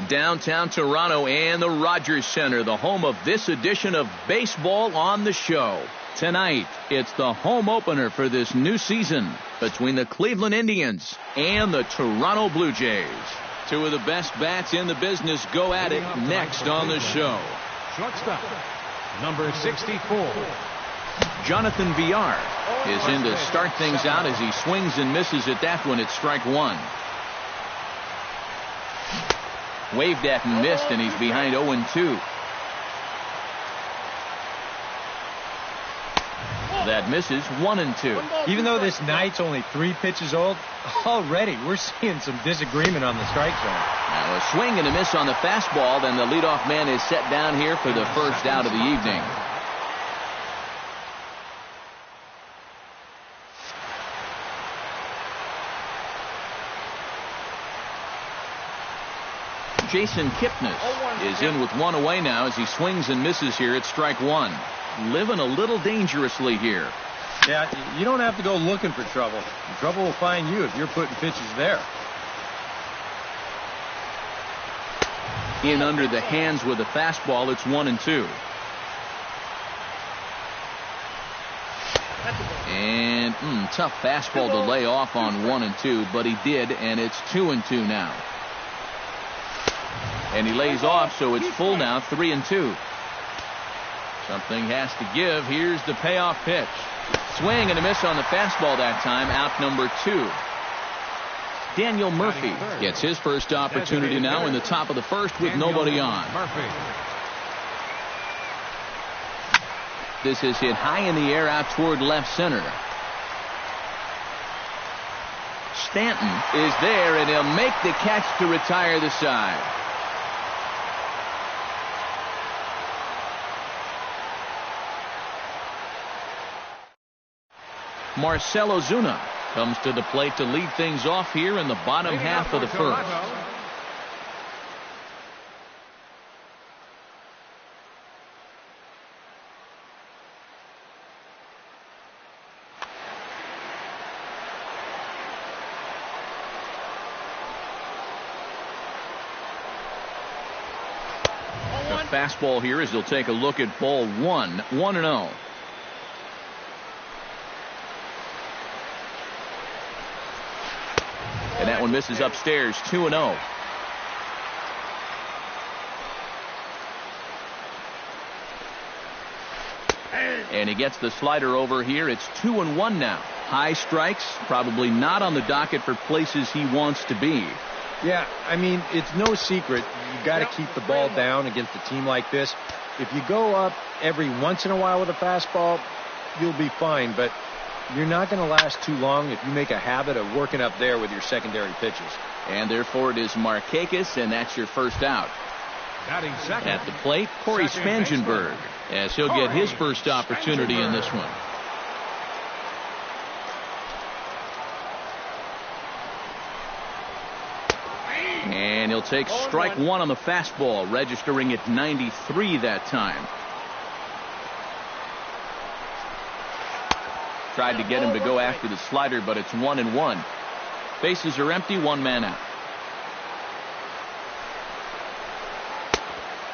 Downtown Toronto and the Rogers Center, the home of this edition of Baseball on the Show. Tonight, it's the home opener for this new season between the Cleveland Indians and the Toronto Blue Jays. Two of the best bats in the business go at it next on the show. Shortstop, number 64. Jonathan Villar is in to start things out as he swings and misses at that one at strike one. Waved at and missed, and he's behind 0-2. That misses 1-2. Even though this night's only 3 pitches old, already we're seeing some disagreement on the strike zone. Now a swing and a miss on the fastball, then the leadoff man is set down here for the first out of the evening. Jason Kipnis is in with one away now as he swings and misses here at strike one. Living a little dangerously here. Yeah, you don't have to go looking for trouble. Trouble will find you if you're putting pitches there. In under the hands with a fastball, it's 1-2. And tough fastball to lay off on 1-2, but he did, and it's 2-2 now. And he lays off, so it's full now, 3-2. Something has to give. Here's the payoff pitch. Swing and a miss on the fastball that time. Out number 2. Daniel Murphy gets his first opportunity now in the top of the first with nobody on. This is hit high in the air out toward left center. Stanton is there, and he'll make the catch to retire the side. Marcell Ozuna comes to the plate to lead things off here in the bottom half of the first. The fastball here as he'll take a look at ball 1, 1-0. And that one misses upstairs, 2-0. And he gets the slider over here. It's 2-1 now. High strikes, probably not on the docket for places he wants to be. Yeah, I mean, it's no secret. You got to keep the ball down against a team like this. If you go up every once in a while with a fastball, you'll be fine. But you're not going to last too long if you make a habit of working up there with your secondary pitches. And therefore it is Markakis, and that's your first out. At the plate, Corey Spangenberg, as he'll get his first opportunity in this one. And he'll take strike one on the fastball, registering at 93 that time. Tried to get him to go after the slider, but it's 1-1. Bases are empty, one man out.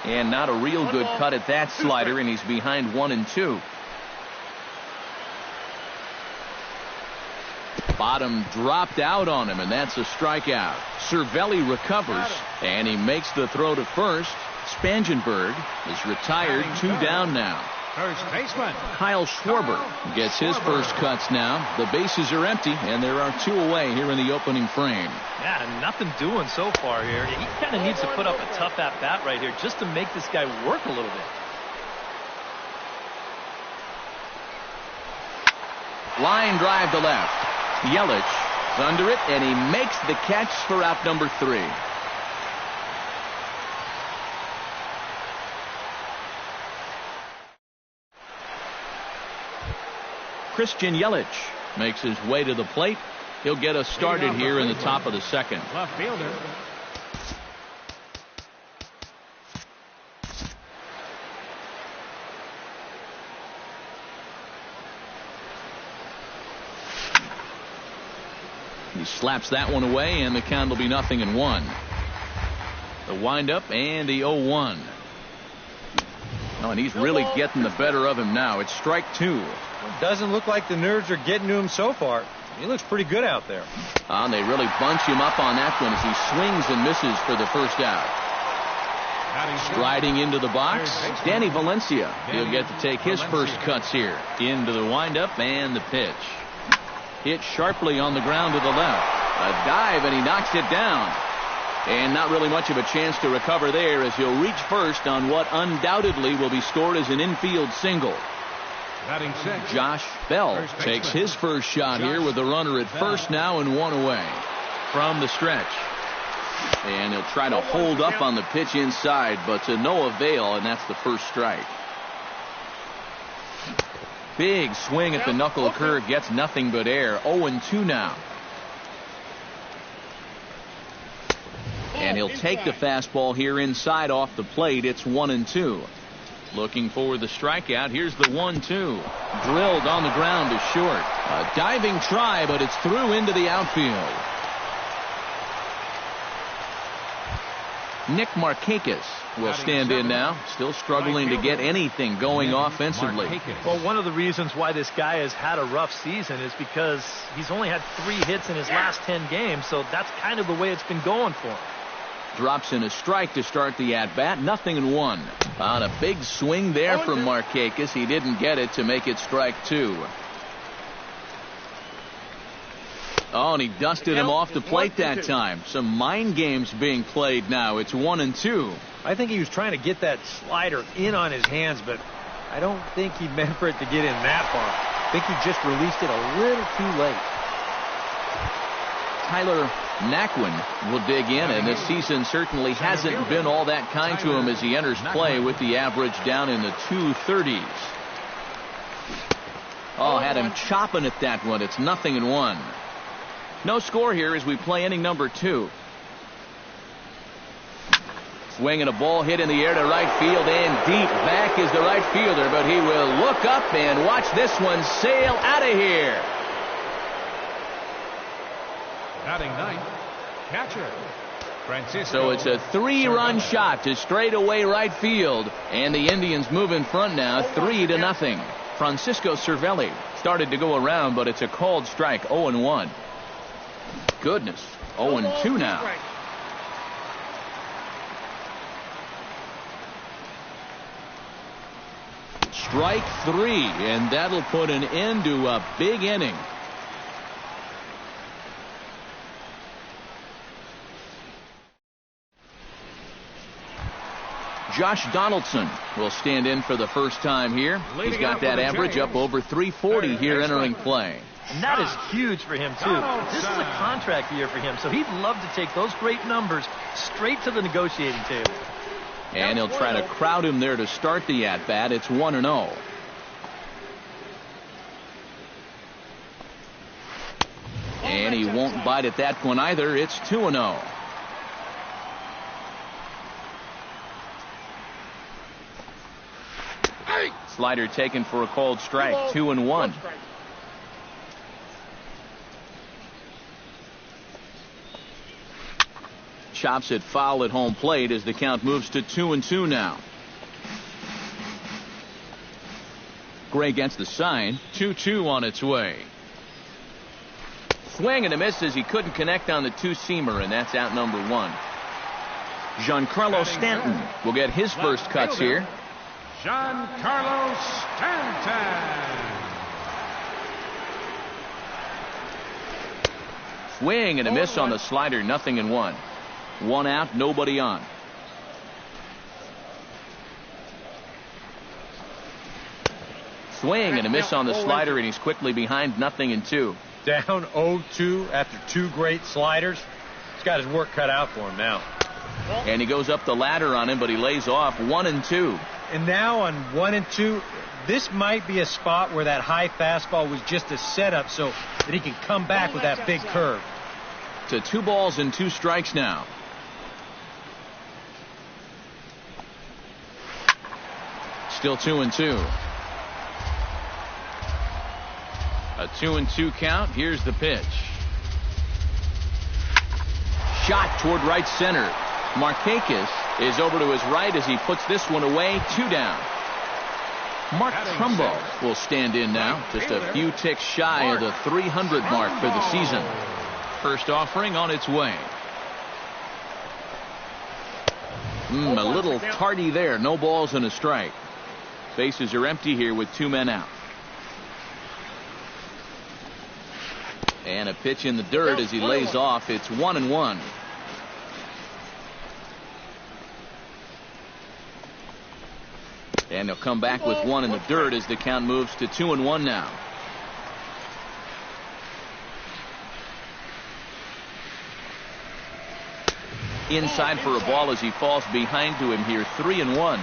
And not a real good cut at that slider, and he's behind 1-2. Bottom dropped out on him, and that's a strikeout. Cervelli recovers, and he makes the throw to first. Spangenberg is retired, 2 down now. First baseman Kyle Schwarber gets his first cuts now. The bases are empty, and there are 2 away here in the opening frame. Yeah, nothing doing so far here. He kind of needs to put up a tough at-bat right here just to make this guy work a little bit. Line drive to left. Yelich is under it, and he makes the catch for out number 3. Christian Yelich makes his way to the plate. He'll get us started here in the top of the second. left fielder. He slaps that one away, and the count will be 0-1. The windup and the 0-1. Oh, and he's really getting the better of him now. It's strike 2. It doesn't look like the nerves are getting to him so far. He looks pretty good out there. And they really bunch him up on that one as he swings and misses for the first out. Striding into the box, Danny Valencia. He'll get to take his first cuts here. Into the windup and the pitch. Hit sharply on the ground to the left. A dive, and he knocks it down. And not really much of a chance to recover there as he'll reach first on what undoubtedly will be scored as an infield single. Josh Bell takes his first shot here with the runner at first now and 1 away from the stretch. And he'll try to hold up on the pitch inside, but to no avail, and that's the first strike. Big swing at the knuckle curve, gets nothing but air. 0-2 now. And he'll take the fastball here inside off the plate. It's 1-2. Looking for the strikeout. Here's the 1-2. Drilled on the ground to short. A diving try, but it's through into the outfield. Nick Markakis will stand in now. Still struggling to get anything going offensively. Well, one of the reasons why this guy has had a rough season is because he's only had 3 hits in his last 10 games, so that's kind of the way it's been going for him. Drops in a strike to start the at-bat. 0-1. On a big swing there from Markakis. He didn't get it to make it strike 2. Oh, and he dusted him off the plate that time. Some mind games being played now. It's 1-2. I think he was trying to get that slider in on his hands, but I don't think he meant for it to get in that far. I think he just released it a little too late. Tyler Naquin will dig in, and this season certainly hasn't been all that kind to him as he enters play with the average down in the 230s. Oh, had him chopping at that one. It's 0-1. No score here as we play inning number 2. Swing and a ball hit in the air to right field, and deep back is the right fielder, but he will look up and watch this one sail out of here. Batting ninth, catcher Francisco. So it's a 3-run shot to straightaway right field, and the Indians move in front now 3-0. Francisco Cervelli started to go around, but it's a called strike. 0-1. Goodness, 0-2 now. Strike 3, and that'll put an end to a big inning. Josh Donaldson will stand in for the first time here. He's got that average up over 340 here entering play. And that is huge for him, too. This is a contract year for him, so he'd love to take those great numbers straight to the negotiating table. And he'll try to crowd him there to start the at-bat. It's 1-0. And he won't bite at that one either. It's 2-0. Slider taken for a called strike. 2-1. Chops it foul at home plate as the count moves to 2-2 now. Gray gets the sign. 2-2 on its way. Swing and a miss as he couldn't connect on the two-seamer, and that's out number 1. Giancarlo Stanton will get his first cuts here. Giancarlo Stanton. Swing and a miss on the slider. 0-1. 1 out, nobody on. Swing and a miss on the slider, and he's quickly behind. 0-2. Down 0-2 after 2 great sliders. He's got his work cut out for him now. And he goes up the ladder on him, but he lays off. 1-2. And now on 1-2, this might be a spot where that high fastball was just a setup so that he can come back with that big curve. To 2 balls and 2 strikes now. Still 2-2. A 2-2 count. Here's the pitch. Shot toward right center. Markakis is over to his right as he puts this one away. 2 down. Mark Trumbo will stand in now, just a few ticks shy of the 300 mark for the season. First offering on its way. A little tardy there. No balls and a strike. Bases are empty here with 2 men out. And a pitch in the dirt as he lays off. It's 1-1. And he'll come back with 1 in the dirt as the count moves to 2-1 now. Inside for a ball as he falls behind to him here. 3-1.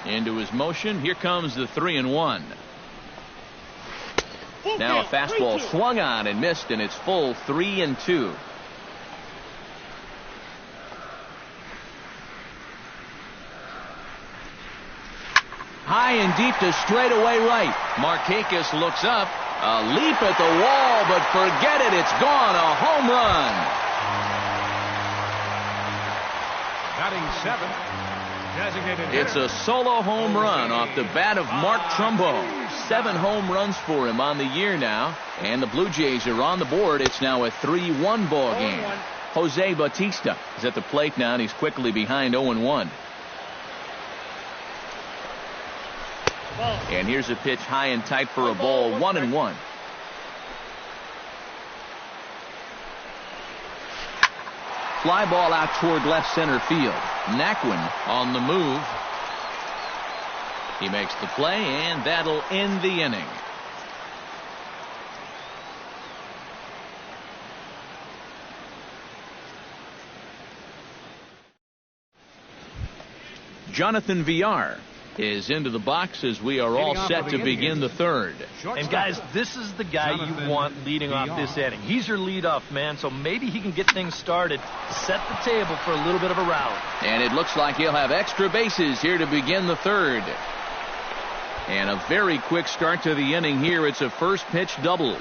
Into his motion. Here comes the 3-1. Now a fastball swung on and missed, and it's full 3-2. High and deep to straightaway right. Markakis looks up. A leap at the wall, but forget it. It's gone. A home run. Batting 7th. Designated hitter. It's a solo home run off the bat of Mark Trumbo. 7 home runs for him on the year now. And the Blue Jays are on the board. It's now a 3-1 ball game. Jose Bautista is at the plate now, and he's quickly behind 0-1. And here's a pitch high and tight for a ball. 1-1. Fly ball out toward left center field. Naquin on the move. He makes the play, and that'll end the inning. Jonathan Villar is into the box as we are all set to begin the third. And guys, this is the guy you want leading off this inning. He's your leadoff man, so maybe he can get things started, set the table for a little bit of a rally. And it looks like he'll have extra bases here to begin the third. And a very quick start to the inning here. It's a first pitch double.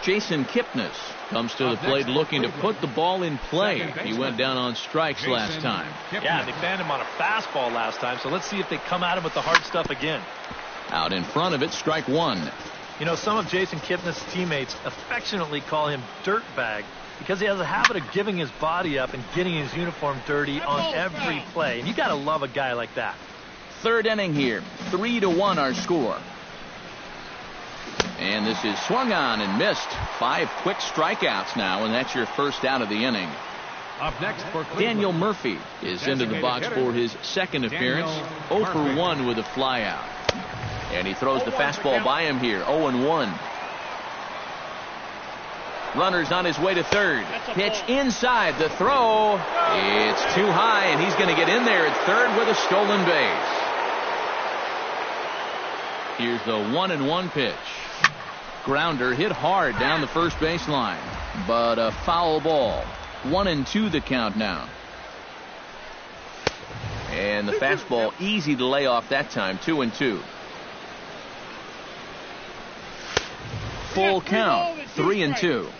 Jason Kipnis comes to the plate looking to put the ball in play. He went down on strikes last time. Yeah, they banned him on a fastball last time, so let's see if they come at him with the hard stuff again. Out in front of it, strike 1. You know, some of Jason Kipnis' teammates affectionately call him Dirtbag because he has a habit of giving his body up and getting his uniform dirty on every play. And you got to love a guy like that. Third inning here. 3-1 our score. And this is swung on and missed. 5 quick strikeouts now, and that's your first out of the inning. Up next for Cleveland, Daniel Murphy is into the box for his second appearance. 0 for 1 with a flyout. And he throws the fastball by him here. 0-1. Runner's on his way to third. Pitch inside. The throw. It's too high, and he's going to get in there at third with a stolen base. Here's the 1-1 pitch. Grounder hit hard down the first baseline, but a foul ball. 1-2 the count now. And the fastball easy to lay off that time. 2-2. Full count. 3-2.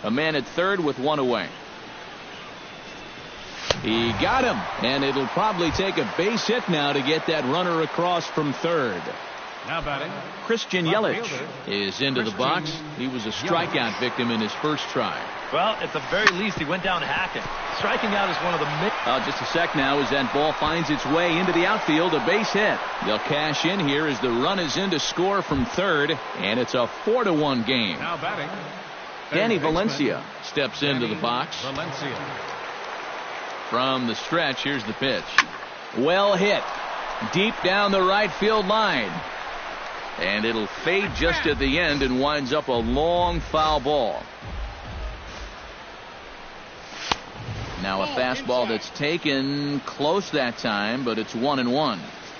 A man at third with 1 away. He got him, and it'll probably take a base hit now to get that runner across from third. Now batting, Christian Yelich is into the box. He was a strikeout victim in his first try. Well, at the very least, he went down hacking. Striking out is one of the... Just a sec now as that ball finds its way into the outfield. A base hit. They'll cash in here as the run is in to score from third, and it's a 4-1 game. now batting, Danny Valencia steps into the box. Valencia. From the stretch, here's the pitch. Well hit. Deep down the right field line. And it'll fade just at the end and winds up a long foul ball. Now a fastball that's taken close that time, but it's 1-1.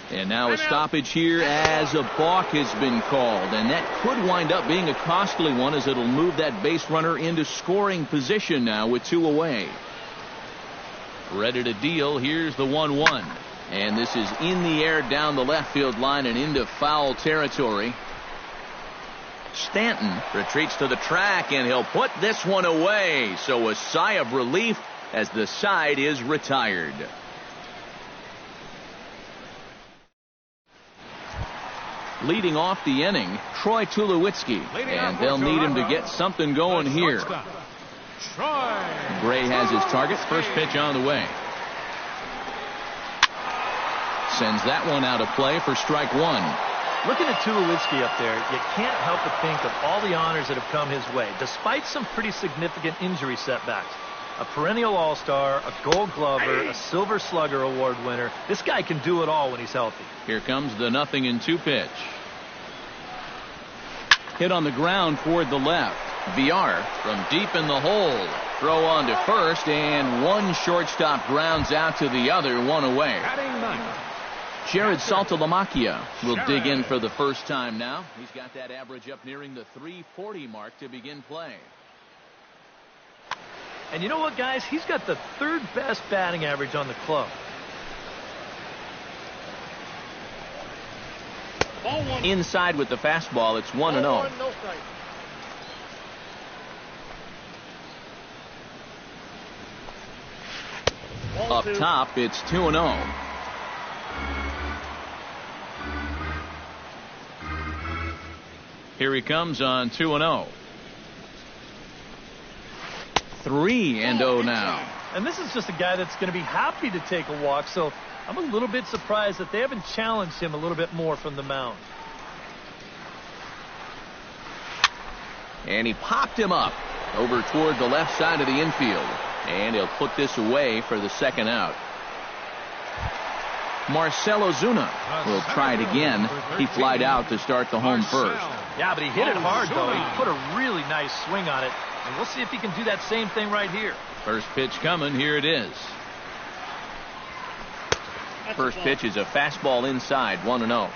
And now a stoppage here as a balk has been called. And that could wind up being a costly one as it'll move that base runner into scoring position now with 2 away. Ready to deal. Here's the 1-1. And this is in the air down the left field line and into foul territory. Stanton retreats to the track, and he'll put this one away. So a sigh of relief as the side is retired. Leading off the inning, Troy Tulowitzki, and they'll need him to get something going here. Gray has his target. First pitch on the way. Sends that one out of play for strike one. Looking at Tulowitzki up there, you can't help but think of all the honors that have come his way, despite some pretty significant injury setbacks. A perennial all-star, a gold glover, a silver slugger award winner. This guy can do it all when he's healthy. Here comes the 0-2 pitch. Hit on the ground toward the left. VR from deep in the hole. Throw on to first, and one shortstop grounds out to the other, one away. Jared Saltalamacchia will dig in for the first time now. He's got that average up nearing the 340 mark to begin play. And you know what, guys? He's got the third best batting average on the club. Inside with the fastball, it's 1-0. Up top, it's 2-0. Here he comes on 2-0. 3-0 now. And this is just a guy that's going to be happy to take a walk, so I'm a little bit surprised that they haven't challenged him a little bit more from the mound. And he popped him up over toward the left side of the infield. And he'll put this away for the second out. Marcelo Zuna will try it again. He flied out to start the home first. Yeah, but he hit it hard, though. He put a really nice swing on it. And we'll see if he can do that same thing right here. First pitch coming. Here it is. First pitch is a fastball inside, 1-0.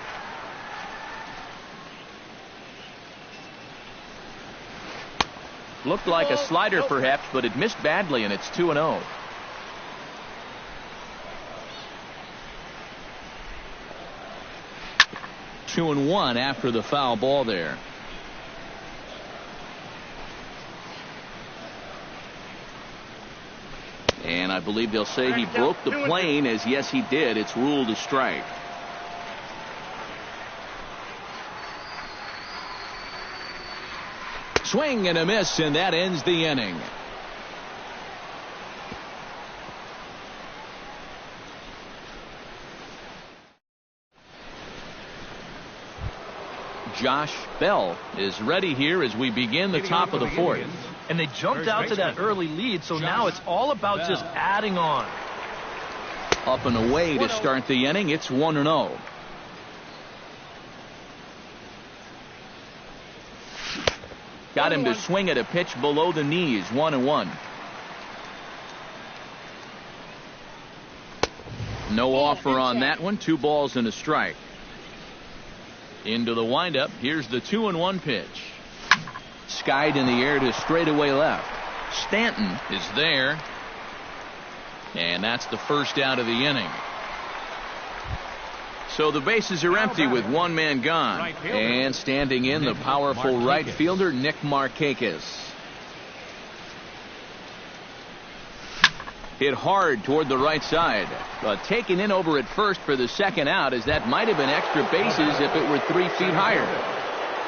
Looked like a slider perhaps, but it missed badly, and it's 2-0. Two and one after the foul ball there. And I believe they'll say he broke the plane, as yes he did. It's ruled a strike. Swing and a miss, and that ends the inning. Josh Bell is ready here as we begin the top of the fourth. And they jumped out to that early lead, so now it's all about just adding on. Up and away to start the inning. It's 1-0. Got him to swing at a pitch below the knees. 1-1. No offer on that one. 2 balls and a strike. Into the windup. Here's the 2-1 pitch. Skied in the air to straightaway left. Stanton is there. And that's the first out of the inning. So the bases are empty with one man gone. And standing in, the powerful right fielder, Nick Markakis. Hit hard toward the right side. But taken in over at first for the second out, as that might have been extra bases if it were 3 feet higher.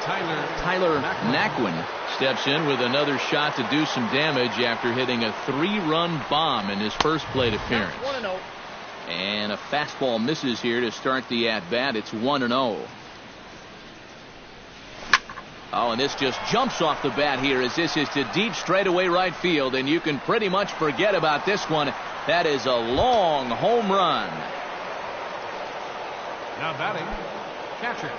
Tyler Naquin steps in with another shot to do some damage after hitting a 3-run bomb in his first plate appearance. And a fastball misses here to start the at-bat. It's 1-0. Oh, and this just jumps off the bat here as this is to deep straightaway right field, and you can pretty much forget about this one. That is a long home run. Now batting, catcher,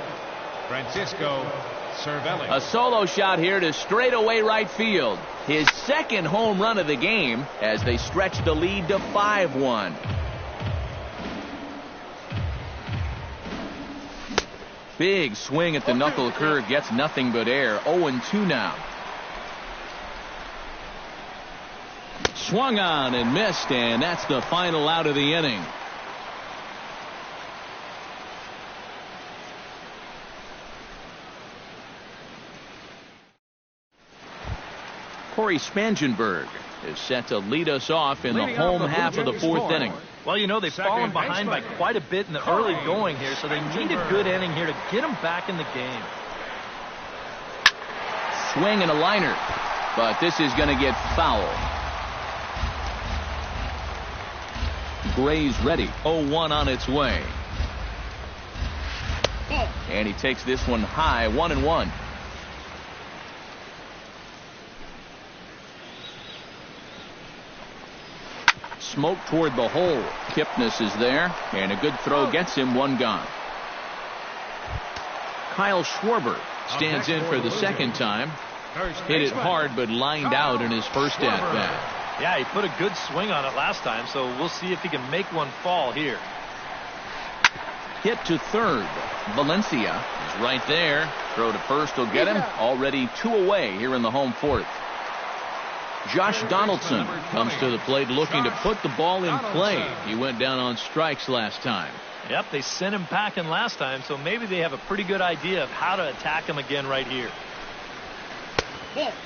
Francisco Cervelli. A solo shot here to straightaway right field. His second home run of the game as they stretch the lead to 5-1. Big swing at the knuckle curve, gets nothing but air. 0-2 now. Swung on and missed, and that's the final out of the inning. Cory Spangenberg is set to lead us off in the home half of the fourth inning. Well, you know, they've fallen behind by quite a bit in the early going here, so they need a good inning here to get them back in the game. Swing and a liner, but this is going to get foul. Gray's ready. 0-1 on its way. And he takes this one high, 1-1. Smoke toward the hole. Kipnis is there, and a good throw gets him, one gone. Kyle Schwarber stands in for the second time. Hit it hard, but lined out in his first at-bat. Yeah, he put a good swing on it last time, so we'll see if he can make one fall here. Hit to third. Valencia is right there. Throw to first will get him. Already 2 away here in the home fourth. Josh Donaldson comes to the plate looking to put the ball in play. He went down on strikes last time. Yep, they sent him packing last time, so maybe they have a pretty good idea of how to attack him again right here.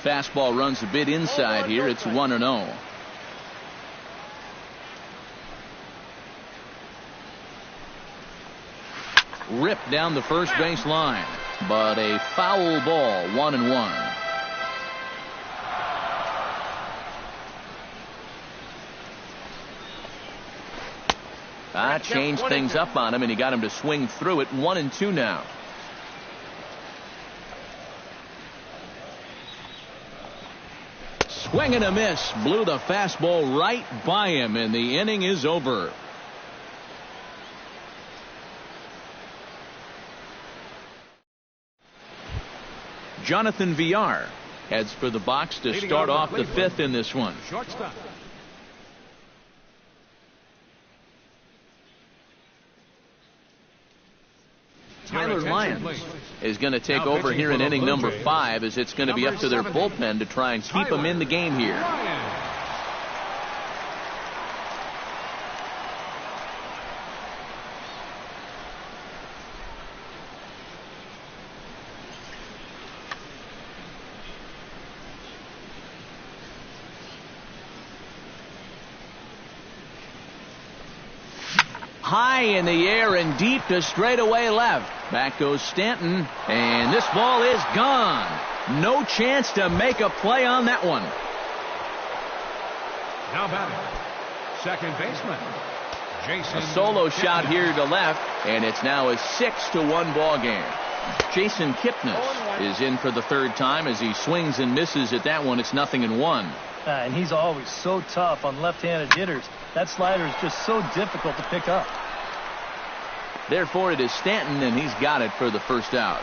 Fastball runs a bit inside here. It's 1-0. Ripped down the first base line, but a foul ball, 1-1. Changed things up on him, and he got him to swing through it. 1-2 now. Swing and a miss. Blew the fastball right by him, and the inning is over. Jonathan Villar heads for the box to start off the fifth in this one. Shortstop. Tyler Lyons is going to take over here in inning number 5, as it's going to be up to their bullpen to try and keep him in the game here. High in the air and deep to straightaway left. Back goes Stanton, and this ball is gone. No chance to make a play on that one. Now batting, second baseman, Jason. A solo shot here to left, and it's now a 6-1 ball game. Jason Kipnis is in for the third time as he swings and misses at that one. It's 0-1. And he's always so tough on left-handed hitters. That slider is just so difficult to pick up. Therefore, it is Stanton, and he's got it for the first out.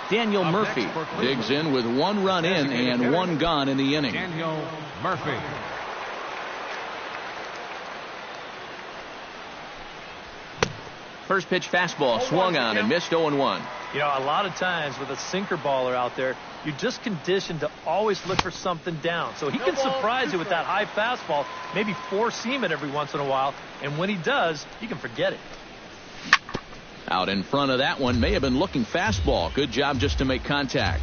Daniel Murphy digs in with 1 run in and 1 gone in the inning. Daniel Murphy. First pitch fastball swung on and missed. 0-1. You know, a lot of times with a sinker baller out there, you're just conditioned to always look for something down. So he can surprise you with that high fastball, maybe four-seam it every once in a while, and when he does, you can forget it. Out in front of that one, may have been looking fastball. Good job just to make contact.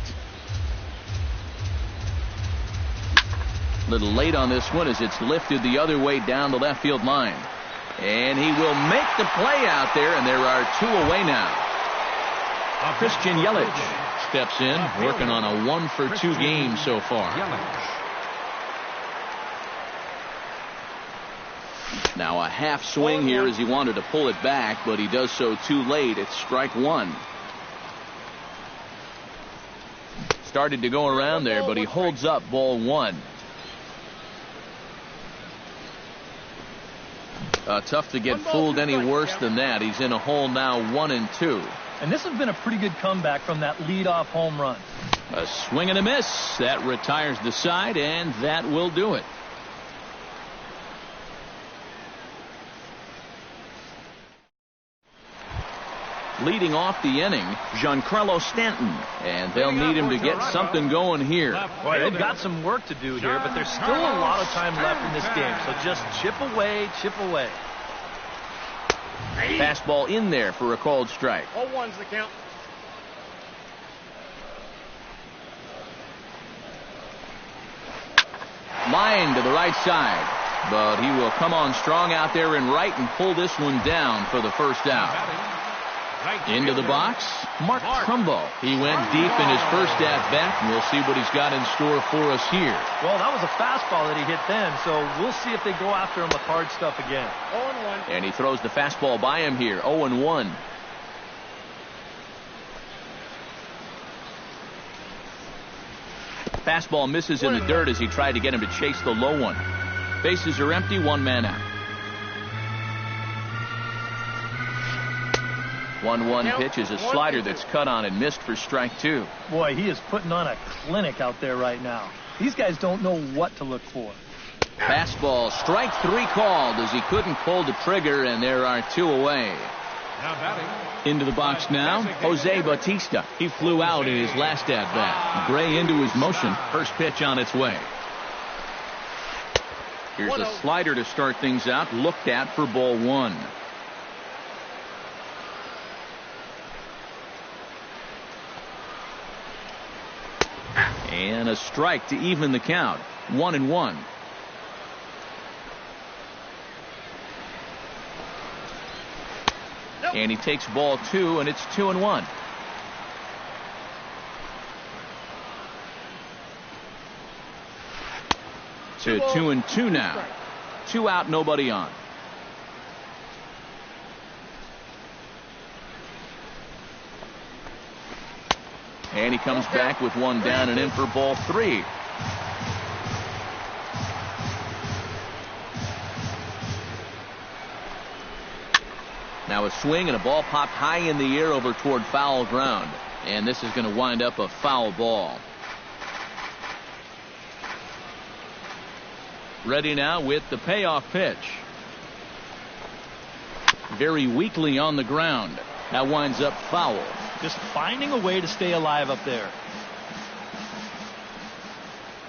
A little late on this one as it's lifted the other way down the left field line. And he will make the play out there, and there are 2 away now. Christian Yelich steps in, working on a 1-for-2 game so far. Now a half swing here as he wanted to pull it back, but he does so too late. It's strike 1. Started to go around there, but he holds up ball 1. Tough to get fooled any worse than that. He's in a hole now, 1-2. And this has been a pretty good comeback from that leadoff home run. A swing and a miss. That retires the side, and that will do it. Leading off the inning, Giancarlo Stanton, and they'll need him to get something going here. Boy, they've got some work to do here, but there's still a lot of time left in this game, so just chip away, chip away. Fastball in there for a called strike. 0-1's the count. Line to the right side. But he will come on strong out there in right and pull this one down for the first out. Into the box, Mark Trumbo. He went deep in his first at-bat, and we'll see what he's got in store for us here. Well, that was a fastball that he hit then, so we'll see if they go after him with hard stuff again. 0-1. And he throws the fastball by him here, 0-1. Fastball misses in the dirt as he tried to get him to chase the low one. Bases are empty, one man out. 1-1 pitch is a slider that's cut on and missed for strike two. Boy, he is putting on a clinic out there right now. These guys don't know what to look for. Fastball, strike three called as he couldn't pull the trigger, and there are two away. Now batting. Into the box now, Jose Bautista. He flew out in his last at-bat. Gray into his motion. First pitch on its way. Here's a slider to start things out. Looked at for ball one. And a strike to even the count. 1-1. And he takes ball two, and it's 2-1. To 2-2 now. 2 out, nobody on. And he comes back with one down and in for ball three. Now a swing and a ball popped high in the air over toward foul ground. And this is going to wind up a foul ball. Ready now with the payoff pitch. Very weakly on the ground. Now winds up foul. Just finding a way to stay alive up there.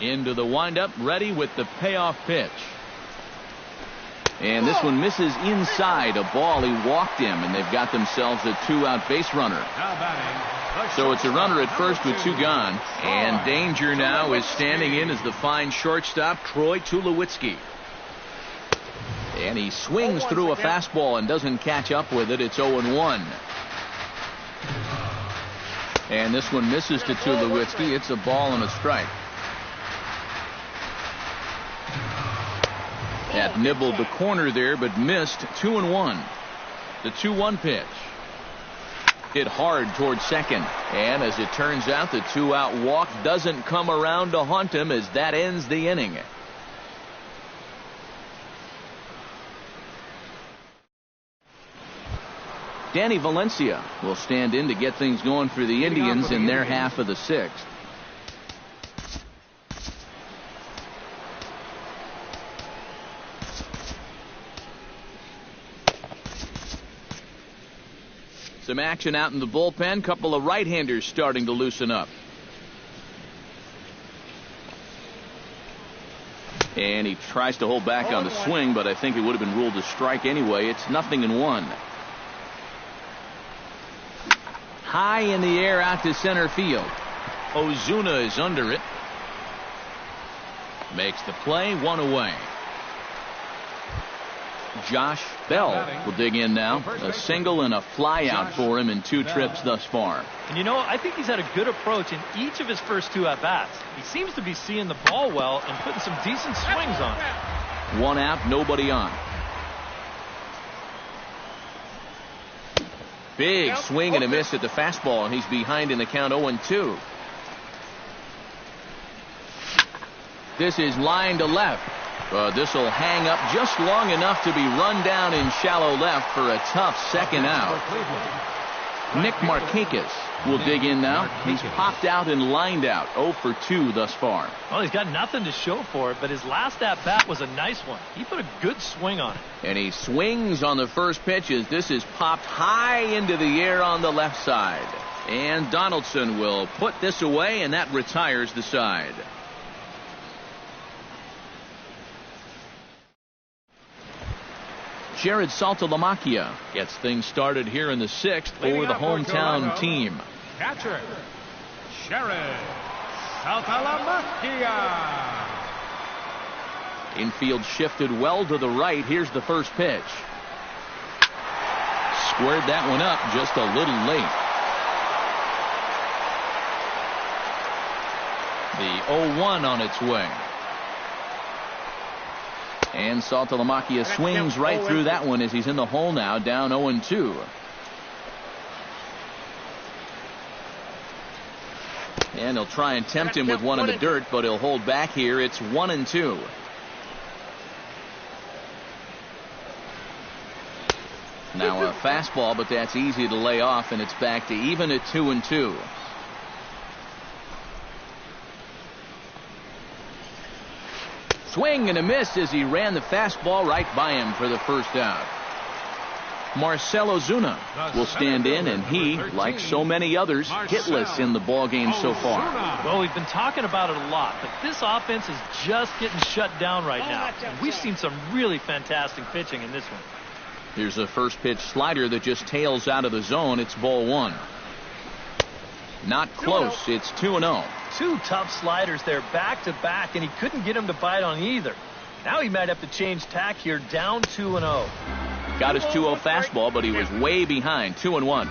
Into the windup, ready with the payoff pitch. And this one misses inside a ball. He walked him, and they've got themselves a 2-out base runner. So it's a runner at first with 2 gone. And danger now is standing in as the fine shortstop, Troy Tulowitzki. And he swings through a fastball and doesn't catch up with it. It's 0-1. And this one misses to Tulowitzki. It's a ball and a strike. That nibbled the corner there, but missed. 2-1. The 2-1 pitch. Hit hard towards second. And as it turns out, the 2-out walk doesn't come around to haunt him as that ends the inning. Danny Valencia will stand in to get things going for the Indians in their half of the 6th. Some action out in the bullpen. Couple of right-handers starting to loosen up. And he tries to hold back on the swing, but I think it would have been ruled a strike anyway. It's 0-1. High in the air out to center field. Ozuna is under it. Makes the play, 1 away. Josh Bell will dig in now. A single and a fly out for him in 2 trips thus far. And you know, I think he's had a good approach in each of his first 2 at-bats. He seems to be seeing the ball well and putting some decent swings on it. 1 out, nobody on. Big swing and a miss at the fastball, and he's behind in the count 0-2. This is line to left. This will hang up just long enough to be run down in shallow left for a tough second out. Nick Markakis will dig in now. He's popped out and lined out. 0 for 2 thus far. Well, he's got nothing to show for it, but his last at-bat was a nice one. He put a good swing on it. And he swings on the first pitch as this is popped high into the air on the left side. And Donaldson will put this away, and that retires the side. Jared Saltalamacchia gets things started here in the 6th for the hometown team. Catcher, Jared Saltalamacchia. Infield shifted well to the right. Here's the first pitch. Squared that one up just a little late. The 0-1 on its way. And Saltalamacchia swings right through that one as he's in the hole now, down 0-2. And he'll try and tempt him with one in the dirt, but he'll hold back here. It's 1-2. Now a fastball, but that's easy to lay off, and it's back to even at 2-2. Swing and a miss as he ran the fastball right by him for the first out. Marcelo Zuna will stand in, and he, like so many others, hitless in the ballgame so far. Well, we've been talking about it a lot, but this offense is just getting shut down right now. And we've seen some really fantastic pitching in this one. Here's a first pitch slider that just tails out of the zone. It's ball one. Not close. It's 2-0. Two tough sliders there back to back, and he couldn't get him to bite on either. Now he might have to change tack here, down 2-0. Got his 2-0 fastball, but he was way behind. 2-1.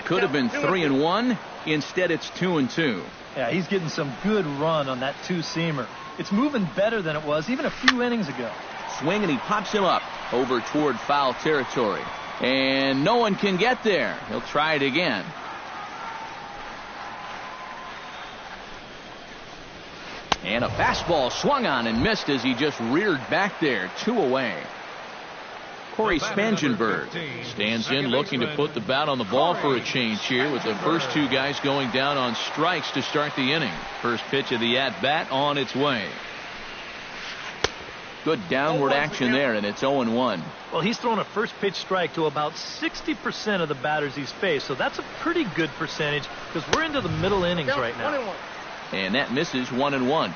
Could have been 3-1. Instead, it's 2-2. Yeah, he's getting some good run on that two-seamer. It's moving better than it was even a few innings ago. Swing, and he pops him up over toward foul territory. And no one can get there. He'll try it again. And a fastball swung on and missed as he just reared back there. 2 away. Corey Spangenberg stands in looking to put the bat on the ball for a change here, with the first two guys going down on strikes to start the inning. First pitch of the at-bat on its way. Good downward action there, and it's 0-1. Well, he's thrown a first pitch strike to about 60% of the batters he's faced, so that's a pretty good percentage because we're into the middle innings right now. And that misses. 1-1.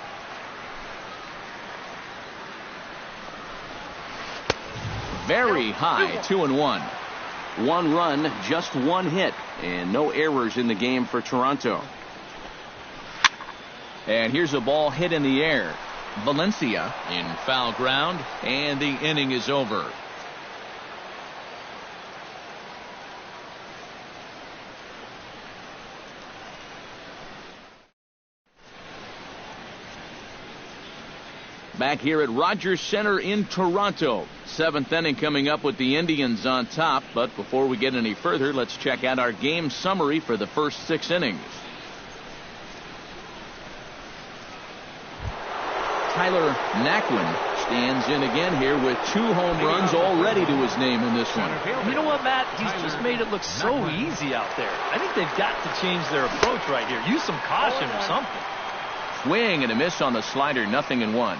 Very high. 2-1. One run, just one hit, and no errors in the game for Toronto. And here's a ball hit in the air. Valencia in foul ground, and the inning is over. Back here at Rogers Center in Toronto. 7th inning coming up with the Indians on top. But before we get any further, let's check out our game summary for the first 6 innings. Tyler Naquin stands in again here with 2 home runs already to his name in this one. You know what, Matt? He's just made it look so easy out there. I think they've got to change their approach right here. Use some caution or something. Swing and a miss on the slider. 0-1.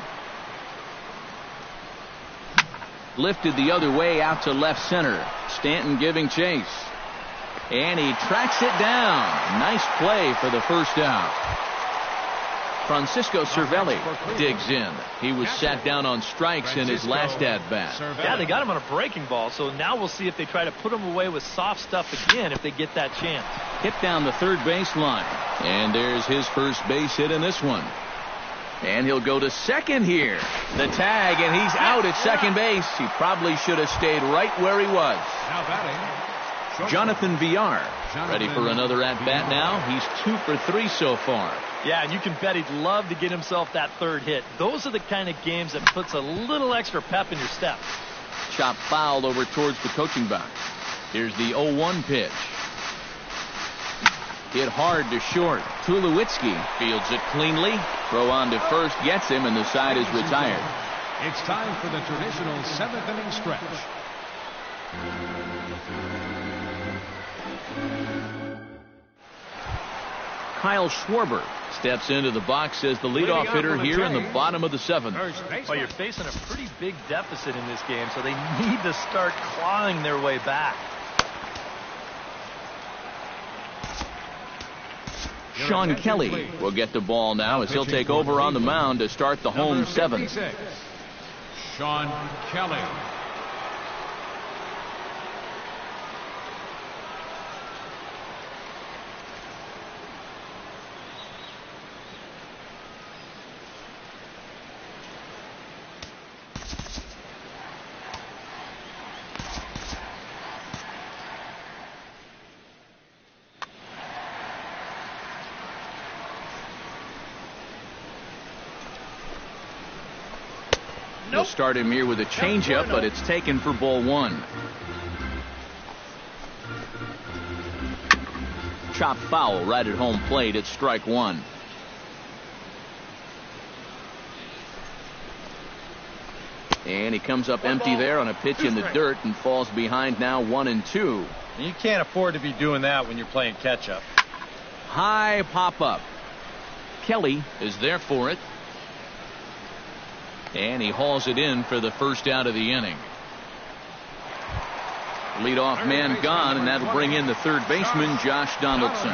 Lifted the other way out to left center. Stanton giving chase. And he tracks it down. Nice play for the first out. Francisco Cervelli digs in. He was sat down on strikes in his last at-bat. Yeah, they got him on a breaking ball, so now we'll see if they try to put him away with soft stuff again if they get that chance. Hit down the third baseline. And there's his first base hit in this one. And he'll go to second here. The tag, and he's out at second base. He probably should have stayed right where he was. Now batting, Jonathan Villar ready for another at-bat now. He's 2 for 3 so far. Yeah, and you can bet he'd love to get himself that third hit. Those are the kind of games that puts a little extra pep in your step. Chop foul over towards the coaching box. Here's the 0-1 pitch. Hit hard to short. Tulowitzki fields it cleanly. Throw on to first, gets him, and the side is retired. it's time for the traditional 7th inning stretch. Kyle Schwarber steps into the box as the leadoff hitter here in the bottom of the 7th. Well, you're facing a pretty big deficit in this game, so they need to start clawing their way back. Sean Kelly will get the ball now as he'll take over on the mound to start the home 7th. Sean Kelly. They'll start him here with a changeup, but it's taken for ball one. Chop foul right at home plate. It's strike one. And he comes up empty there on a pitch in the dirt and falls behind now 1-2. You can't afford to be doing that when you're playing catch up. High pop up. Kelly is there for it. And he hauls it in for the first out of the inning. Leadoff man gone, and that'll bring in the third baseman, Josh Donaldson.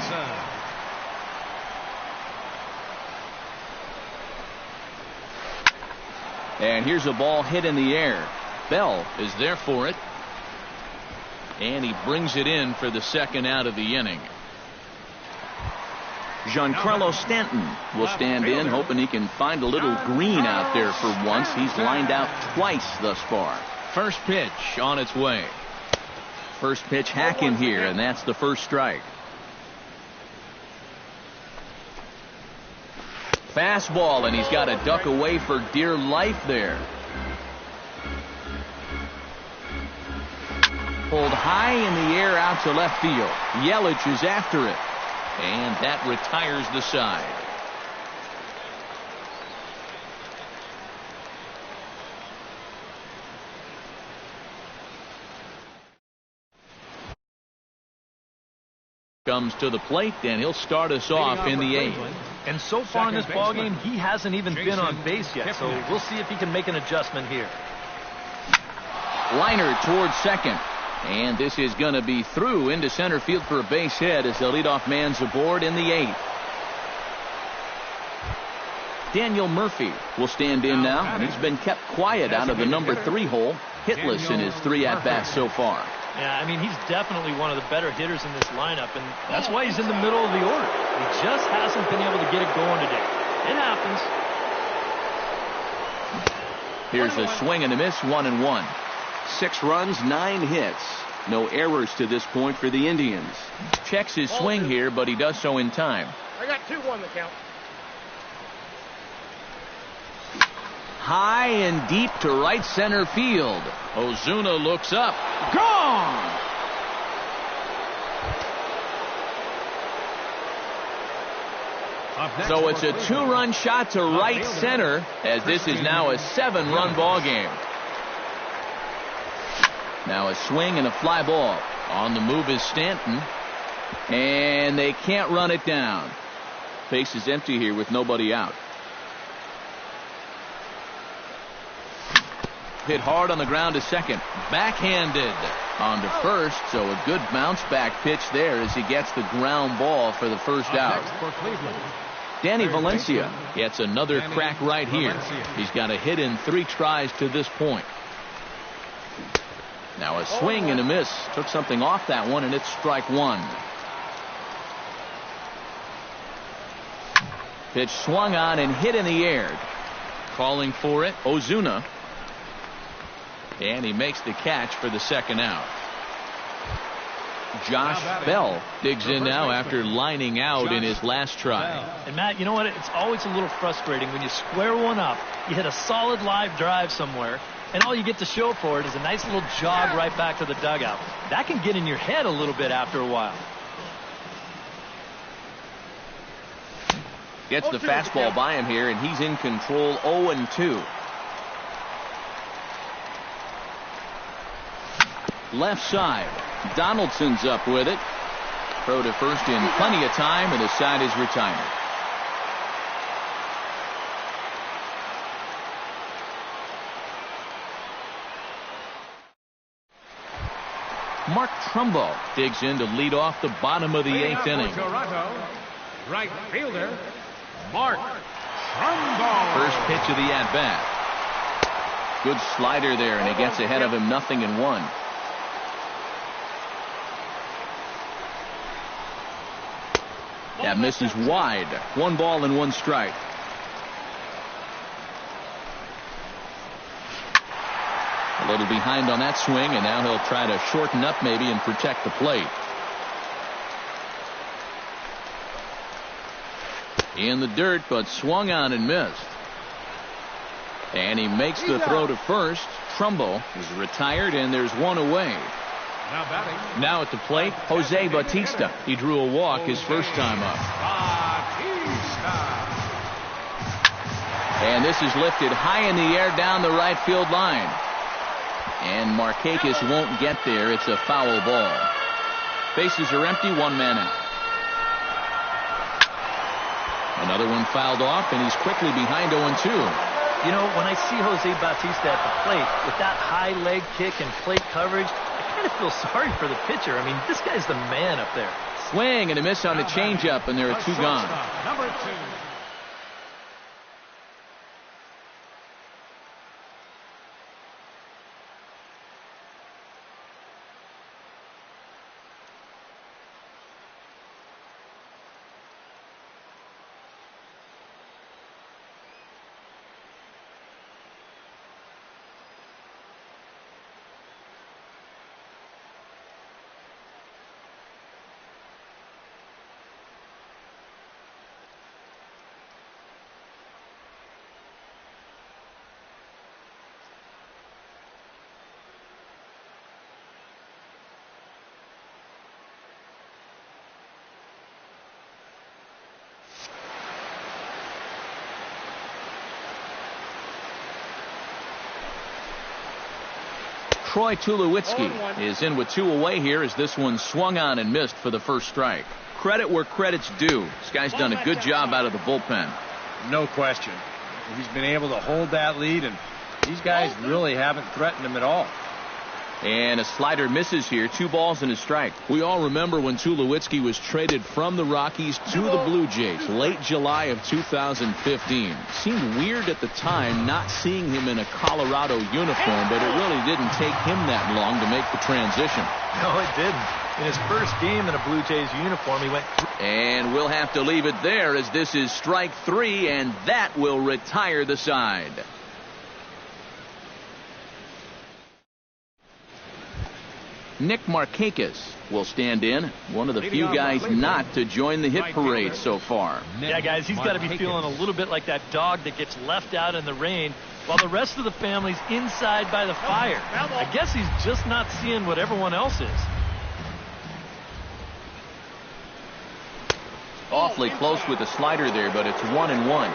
And here's a ball hit in the air. Bell is there for it. And he brings it in for the second out of the inning. Giancarlo Stanton will stand in, hoping he can find a little green out there for once. He's lined out twice thus far. First pitch on its way. First pitch hack in here, and that's the first strike. Fastball, and he's got to duck away for dear life there. Pulled high in the air out to left field. Yelich is after it, and that retires the side. Comes to the plate, and he'll start us off in the eighth. And so far in this ballgame, he hasn't even been on base yet, so we'll see if he can make an adjustment here. Liner towards second, and this is going to be through into center field for a base hit as the leadoff man's aboard in the eighth. Daniel Murphy will stand in now, and he's been kept quiet out of the number 3 hole, hitless in his 3 at-bats so far. Yeah, I mean, he's definitely one of the better hitters in this lineup, and that's why he's in the middle of the order. He just hasn't been able to get it going today. It happens. Here's a swing and a miss, 1-1. 6 runs, 9 hits. No errors to this point for the Indians. Checks his swing here, but he does so in time. I got 2-1 the count. High and deep to right center field. Ozuna looks up. Gone! So it's a 2-run shot to right center, as this is now a 7-run ball game. Now a swing and a fly ball. On the move is Stanton, and they can't run it down. Base is empty here with nobody out. Hit hard on the ground to second. Backhanded on to first, so a good bounce back pitch there as he gets the ground ball for the first out. Danny Valencia gets another crack right here. He's got a hit in 3 tries to this point. Now a swing and a miss. Took something off that one, and it's strike 1. Pitch swung on and hit in the air. Calling for it, Ozuna. And he makes the catch for the second out. Josh Bell digs in now after lining out in his last try. And Matt, you know what? It's always a little frustrating when you square one up, you hit a solid live drive somewhere, and all you get to show for it is a nice little jog right back to the dugout. That can get in your head a little bit after a while. Gets the fastball by him here, and he's in control. 0-2. Left side. Donaldson's up with it. Throw to first in plenty of time, and his side is retired. Mark Trumbo digs in to lead off the bottom of the 8th inning. Toronto, right fielder, Mark Trumbo. First pitch of the at-bat. Good slider there, and he gets ahead of him 0-1. That misses wide. 1 ball and 1 strike. A little behind on that swing, and now he'll try to shorten up maybe and protect the plate. In the dirt, but swung on and missed. And he makes the throw to first. Trumbo is retired, and there's one away. Now batting. Now at the plate, Jose Bautista. He drew a walk his first time up. And this is lifted high in the air down the right field line. And Markakis won't get there. It's a foul ball. Bases are empty, one man out. Another one fouled off, and he's quickly behind 0-2. You know, when I see Jose Bautista at the plate with that high leg kick and plate coverage, I kind of feel sorry for the pitcher. I mean, this guy's the man up there. Swing and a miss on the changeup, and there are two gone. Number 2. Troy Tulowitzki is in with two away here as this one swung on and missed for the first strike. Credit where credit's due. This guy's done a good job out of the bullpen. No question. He's been able to hold that lead, and these guys really haven't threatened him at all. And a slider misses here. 2 balls and a strike. We all remember when Tulowitzki was traded from the Rockies to the Blue Jays late July of 2015. Seemed weird at the time not seeing him in a Colorado uniform, but it really didn't take him that long to make the transition. No, it didn't. In his first game in a Blue Jays uniform, he went... And we'll have to leave it there as this is strike 3, and that will retire the side. Nick Markakis will stand in, one of the few guys not to join the hit parade so far. Yeah, guys, he's got to be feeling a little bit like that dog that gets left out in the rain while the rest of the family's inside by the fire. I guess he's just not seeing what everyone else is. Awfully close with the slider there, but it's 1-1.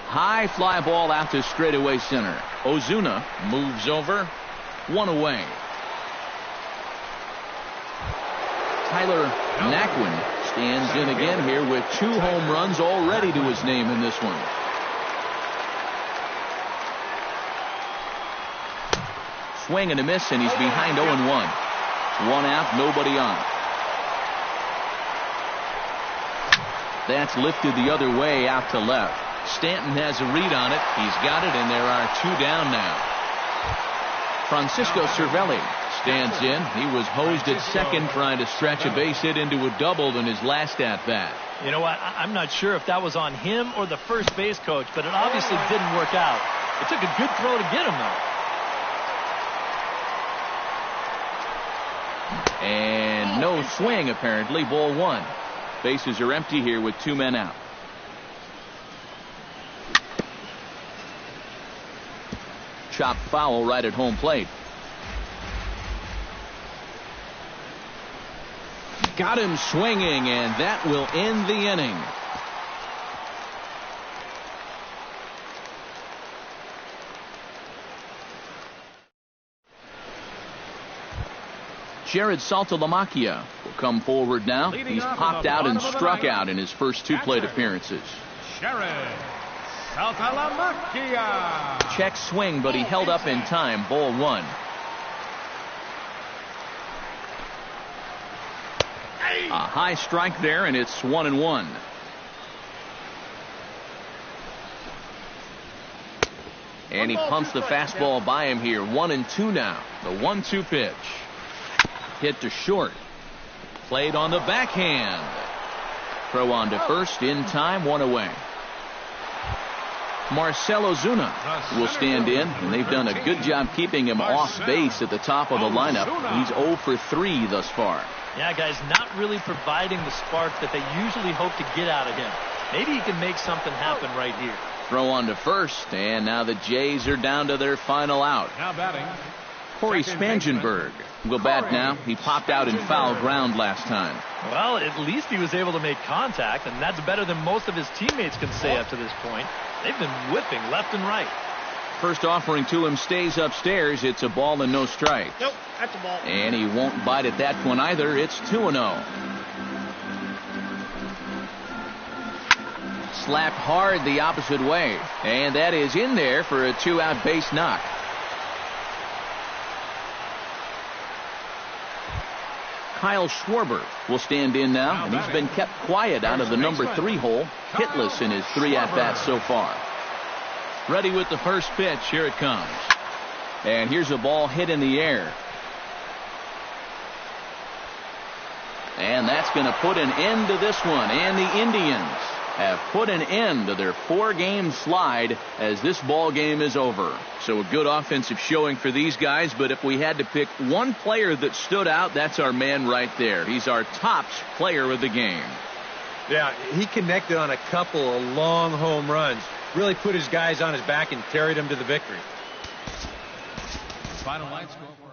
High fly ball out to straightaway center. Ozuna moves over. 1 away. Tyler Naquin stands in again here with 2 home runs already to his name in this one. Swing and a miss, and he's behind 0-1. 1 out, nobody on. That's lifted the other way out to left. Stanton has a read on it. He's got it, and there are 2 down now. Francisco Cervelli stands in. He was hosed at second trying to stretch a base hit into a double in his last at-bat. You know what? I'm not sure if that was on him or the first base coach, but it obviously didn't work out. It took a good throw to get him, though. And no swing, apparently. Ball 1. Bases are empty here with 2 men out. Chopped foul right at home plate. Got him swinging, and that will end the inning. Jared Saltalamacchia will come forward now. He's popped out and struck out in his first 2 plate appearances. Jared Saltalamacchia. Check swing, but he held up in time. Ball 1. A high strike there, and it's 1-1. And he pumps the fastball by him here. 1-2 now. The 1-2 pitch. Hit to short. Played on the backhand. Throw on to first in time. 1 away. Marcell Ozuna will stand in, and they've done a good job keeping him off base at the top of the lineup. He's 0 for 3 thus far. Yeah, guys, not really providing the spark that they usually hope to get out of him. Maybe he can make something happen right here. Throw on to first, and now the Jays are down to their final out. Now batting, Corey second Spangenberg will bat now. He popped out in foul ground last time. Well, at least he was able to make contact, and that's better than most of his teammates can say up to this point. They've been whipping left and right. First offering to him stays upstairs. It's a ball and no strike. Nope, that's a ball. And he won't bite at that one either. It's 2-0. Slapped hard the opposite way. And that is in there for a 2-out base knock. Kyle Schwarber will stand in now, and he's been kept quiet out of the number 3 hole, hitless in his 3 at-bats so far. Ready with the first pitch. Here it comes. And here's a ball hit in the air. And that's going to put an end to this one. And the Indians have put an end to their 4-game slide as this ball game is over. So a good offensive showing for these guys, but if we had to pick one player that stood out, that's our man right there. He's our tops player of the game. Yeah, he connected on a couple of long home runs. Really put his guys on his back and carried them to the victory. final line score.